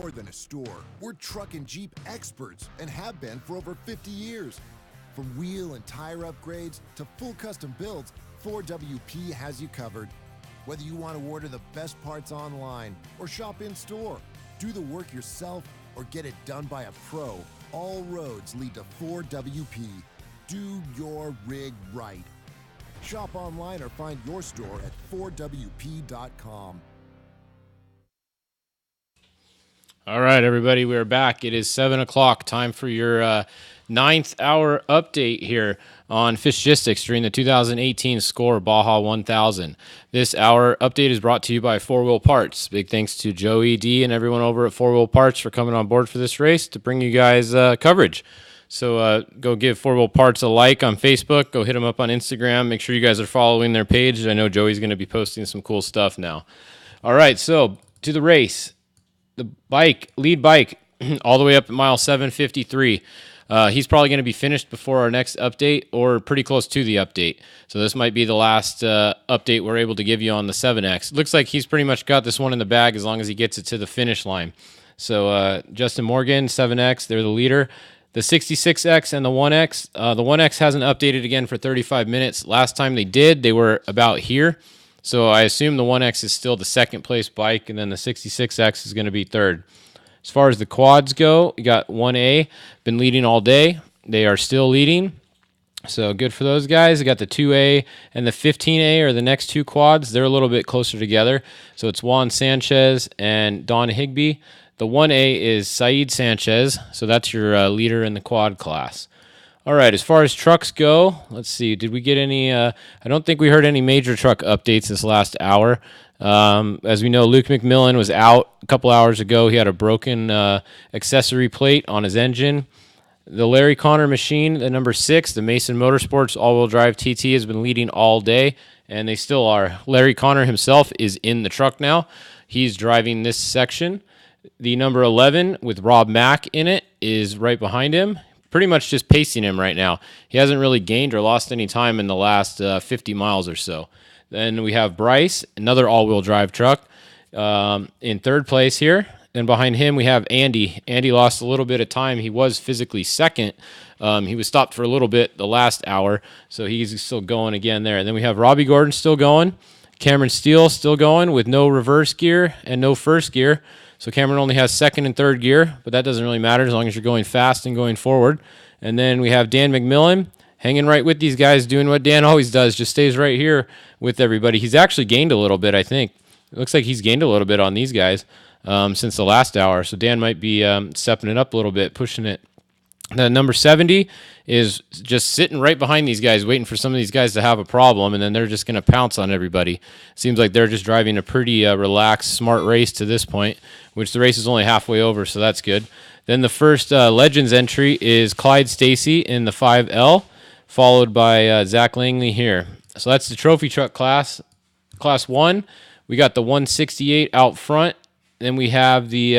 more than a store. We're truck and Jeep experts and have been for over 50 years. From wheel and tire upgrades to full custom builds, 4WP has you covered. Whether you want to order the best parts online or shop in store, do the work yourself, or get it done by a pro, all roads lead to 4WP. Do your rig right. Shop online or find your store at 4WP.com. All right, everybody, we're back. It is 7 o'clock. Time for your ninth hour update here on Fishgistics during the 2018 Score Baja 1000. This hour update is brought to you by 4 Wheel Parts. Big thanks to Joey D and everyone over at 4 Wheel Parts for coming on board for this race to bring you guys coverage. So go give 4 Wheel Parts a like on Facebook. Go hit them up on Instagram. Make sure you guys are following their page. I know Joey's going to be posting some cool stuff now. All right, so to the race. The lead bike, all the way up at mile 753. He's probably going to be finished before our next update or pretty close to the update. So this might be the last update we're able to give you on the 7X. Looks like he's pretty much got this one in the bag as long as he gets it to the finish line. So Justin Morgan, 7X, they're the leader. The 66X and the 1X. The 1X hasn't updated again for 35 minutes. Last time they did, they were about here. So I assume the 1X is still the second place bike, and then the 66X is going to be third. As far as the quads go, we got 1A, been leading all day. They are still leading, so good for those guys. We got the 2A and the 15A are the next two quads. They're a little bit closer together. So it's Juan Sanchez and Don Higby. The 1A is Saeed Sanchez, so that's your leader in the quad class. All right, as far as trucks go, let's see. Did we get any? I don't think we heard any major truck updates this last hour. As we know, Luke McMillan was out a couple hours ago. He had a broken accessory plate on his engine. The Larry Connor machine, the number 6, the Mason Motorsports all-wheel drive TT, has been leading all day, and they still are. Larry Connor himself is in the truck now. He's driving this section. The number 11 with Rob Mack in it is right behind him. Pretty much just pacing him right now. He hasn't really gained or lost any time in the last 50 miles or so. Then we have Bryce, another all-wheel drive truck, in third place here. And behind him we have Andy. Andy lost a little bit of time. He was physically second. He was stopped for a little bit the last hour, so he's still going again there. And then we have Robbie Gordon still going. Cameron Steele still going with no reverse gear and no first gear. So Cameron only has second and third gear, but that doesn't really matter as long as you're going fast and going forward. And then we have Dan McMillan hanging right with these guys, doing what Dan always does, just stays right here with everybody. He's actually gained a little bit, I think. It looks like he's gained a little bit on these guys since the last hour. So Dan might be stepping it up a little bit, pushing it. The number 70 is just sitting right behind these guys, waiting for some of these guys to have a problem, and then they're just going to pounce on everybody. Seems like they're just driving a pretty relaxed, smart race to this point, which the race is only halfway over, so that's good. Then the first Legends entry is Clyde Stacy in the 5L, followed by Zach Langley here. So that's the trophy truck class. Class 1, we got the 168 out front. Then we have the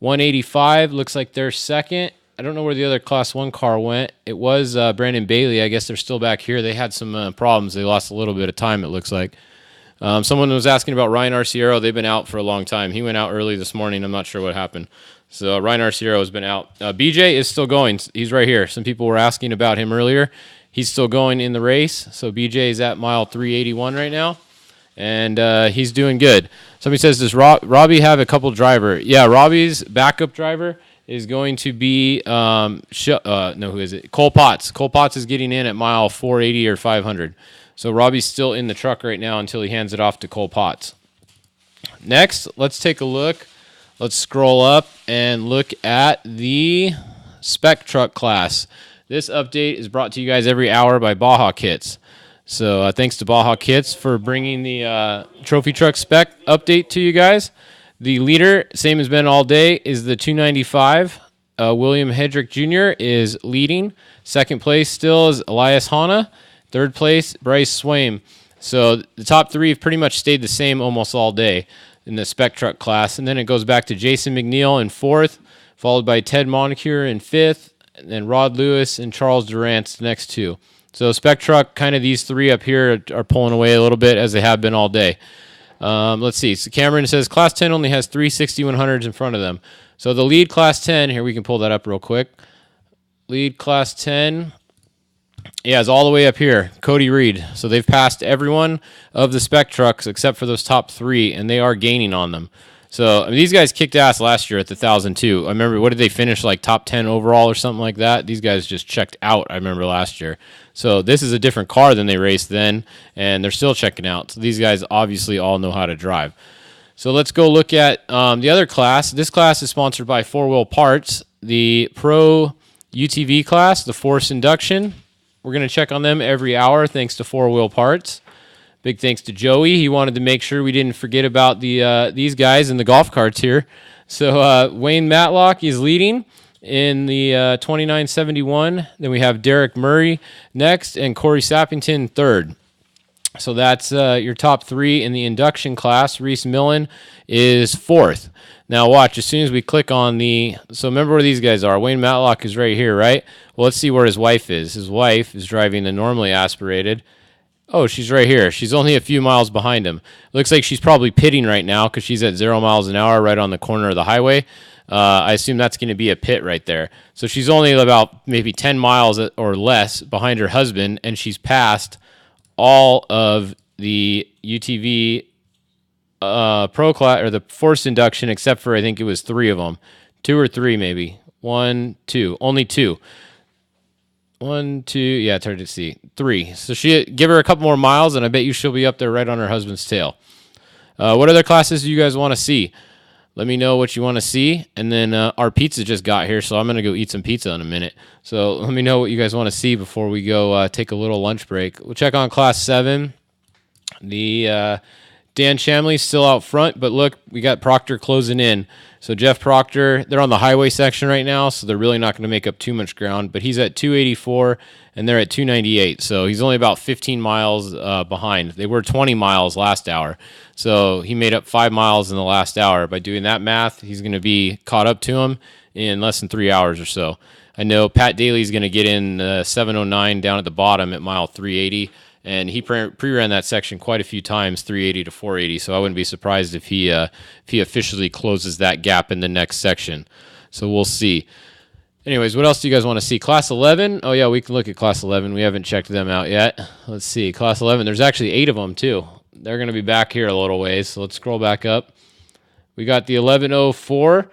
185, looks like they're second. I don't know where the other Class 1 car went. It was Brandon Bailey. I guess they're still back here. They had some problems. They lost a little bit of time, it looks like. Someone was asking about Ryan Arciero. They've been out for a long time. He went out early this morning. I'm not sure what happened. So Ryan Arciero has been out. BJ is still going. He's right here. Some people were asking about him earlier. He's still going in the race. So BJ is at mile 381 right now, and he's doing good. Somebody says, does Robbie have a couple driver? Yeah, Robbie's backup driver is going to be, who is it? Cole Potts. Cole Potts is getting in at mile 480 or 500. So Robbie's still in the truck right now until he hands it off to Cole Potts. Next, let's take a look. Let's scroll up and look at the spec truck class. This update is brought to you guys every hour by Baja Kits. So thanks to Baja Kits for bringing the trophy truck spec update to you guys. The leader, same as been all day, is the 295. William Hedrick Jr. is leading. Second place still is Elias Hanna. Third place, Bryce Swaim. So the top three have pretty much stayed the same almost all day in the spec truck class. And then it goes back to Jason McNeil in fourth, followed by Ted Moncure in fifth, and then Rod Lewis and Charles Durant's the next two. So spec truck, kind of these three up here are pulling away a little bit as they have been all day. Let's see. So Cameron says Class 10 only has three 6100s in front of them. So the lead Class 10, here we can pull that up real quick. Lead Class 10, yeah, is all the way up here, Cody Reed. So they've passed everyone of the spec trucks except for those top 3, and they are gaining on them. So I mean, these guys kicked ass last year at the 1,002. I remember, what did they finish, like top 10 overall or something like that? These guys just checked out, I remember, last year. So this is a different car than they raced then, and they're still checking out. So these guys obviously all know how to drive. So let's go look at the other class. This class is sponsored by 4 Wheel Parts. The Pro UTV class, the Force Induction. We're going to check on them every hour thanks to 4 Wheel Parts. Big thanks to Joey. He wanted to make sure we didn't forget about these guys in the golf carts here. So Wayne Matlock is leading in the 2971. Then we have Derek Murray next and Corey Sappington third. So that's your top 3 in the induction class. Reese Millen is 4th. Now watch, as soon as we click on so remember where these guys are. Wayne Matlock is right here, right? Well, let's see where his wife is. His wife is driving the normally aspirated. Oh, she's right here. She's only a few miles behind him. Looks like she's probably pitting right now because she's at 0 miles an hour right on the corner of the highway. I assume that's going to be a pit right there. So she's only about maybe 10 miles or less behind her husband, and she's passed all of the UTV Pro class or the Force Induction, except for I think it was 3 of them, 2 or 3 maybe. 1, 2, only 2. 1, 2, yeah, it's hard to see. 3. So give her a couple more miles, and I bet you she'll be up there right on her husband's tail. What other classes do you guys want to see? Let me know what you want to see. And then our pizza just got here, so I'm going to go eat some pizza in a minute. So let me know what you guys want to see before we go take a little lunch break. We'll check on Class 7. The Dan Shamley's still out front, but look, we got Proctor closing in. So Jeff Proctor, they're on the highway section right now, so they're really not going to make up too much ground. But he's at 284, and they're at 298. So he's only about 15 miles behind. They were 20 miles last hour. So he made up 5 miles in the last hour. By doing that math, he's going to be caught up to him in less than 3 hours or so. I know Pat Daly's going to get in 709 down at the bottom at mile 380. And he pre-ran that section quite a few times, 380 to 480. So I wouldn't be surprised if he officially closes that gap in the next section. So we'll see. Anyways, what else do you guys want to see? Class 11? Oh, yeah, we can look at Class 11. We haven't checked them out yet. Let's see. Class 11, there's actually 8 of them, too. They're going to be back here a little ways. So let's scroll back up. We got the 1104,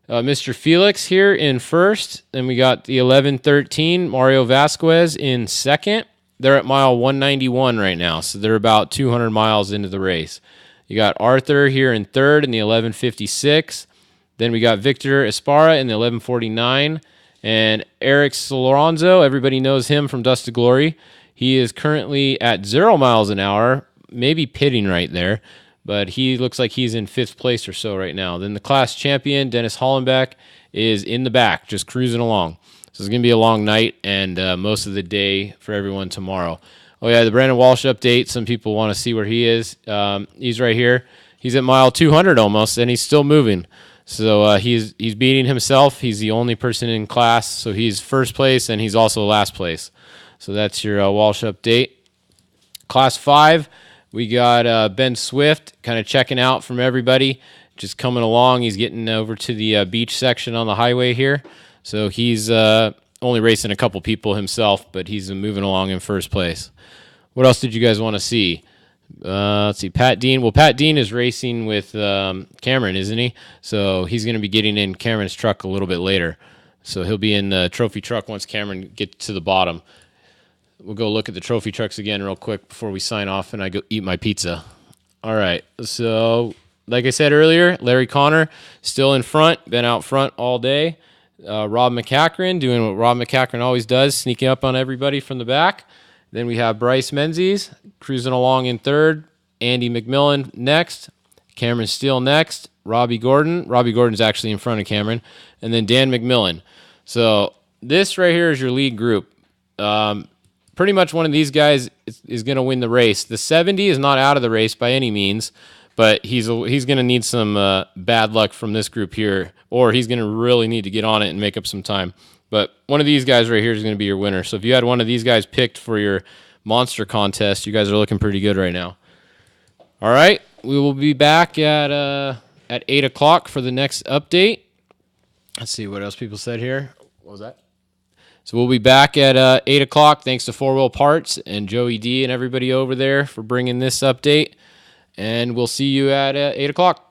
Mr. Felix here in first. Then we got the 1113, Mario Vasquez in second. They're at mile 191 right now, so they're about 200 miles into the race. You got Arthur here in third in the 1156. Then we got Victor Esparra in the 1149. And Eric Soloronzo, everybody knows him from Dust to Glory. He is currently at 0 miles an hour, maybe pitting right there, but he looks like he's in 5th place or so right now. Then the class champion, Dennis Hollenbeck, is in the back, just cruising along. So it's going to be a long night and most of the day for everyone tomorrow. Oh, yeah, the Brandon Walsh update. Some people want to see where he is. He's right here. He's at mile 200 almost, and he's still moving. So he's beating himself. He's the only person in class, so he's first place, and he's also last place. So that's your Walsh update. Class 5, we got Ben Swift kind of checking out from everybody, just coming along. He's getting over to the beach section on the highway here. So he's only racing a couple people himself, but he's moving along in first place. What else did you guys want to see? Let's see, Pat Dean. Well, Pat Dean is racing with Cameron, isn't he? So he's going to be getting in Cameron's truck a little bit later. So he'll be in the trophy truck once Cameron gets to the bottom. We'll go look at the trophy trucks again real quick before we sign off and I go eat my pizza. All right, so like I said earlier, Larry Connor still in front, been out front all day. Rob McCachran doing what Rob McCachran always does, sneaking up on everybody from the back. Then we have Bryce Menzies cruising along in third. Andy McMillan next. Cameron Steele next. Robbie Gordon. Robbie Gordon's actually in front of Cameron. And then Dan McMillan. So this right here is your lead group. Pretty much one of these guys is going to win the race. The 70 is not out of the race by any means, but he's going to need some bad luck from this group here, or he's going to really need to get on it and make up some time. But one of these guys right here is going to be your winner. So if you had one of these guys picked for your monster contest, you guys are looking pretty good right now. All right, we will be back at 8 o'clock for the next update. Let's see what else people said here. What was that? So we'll be back at 8 o'clock. Thanks to Four Wheel Parts and Joey D and everybody over there for bringing this update. And we'll see you at 8 o'clock.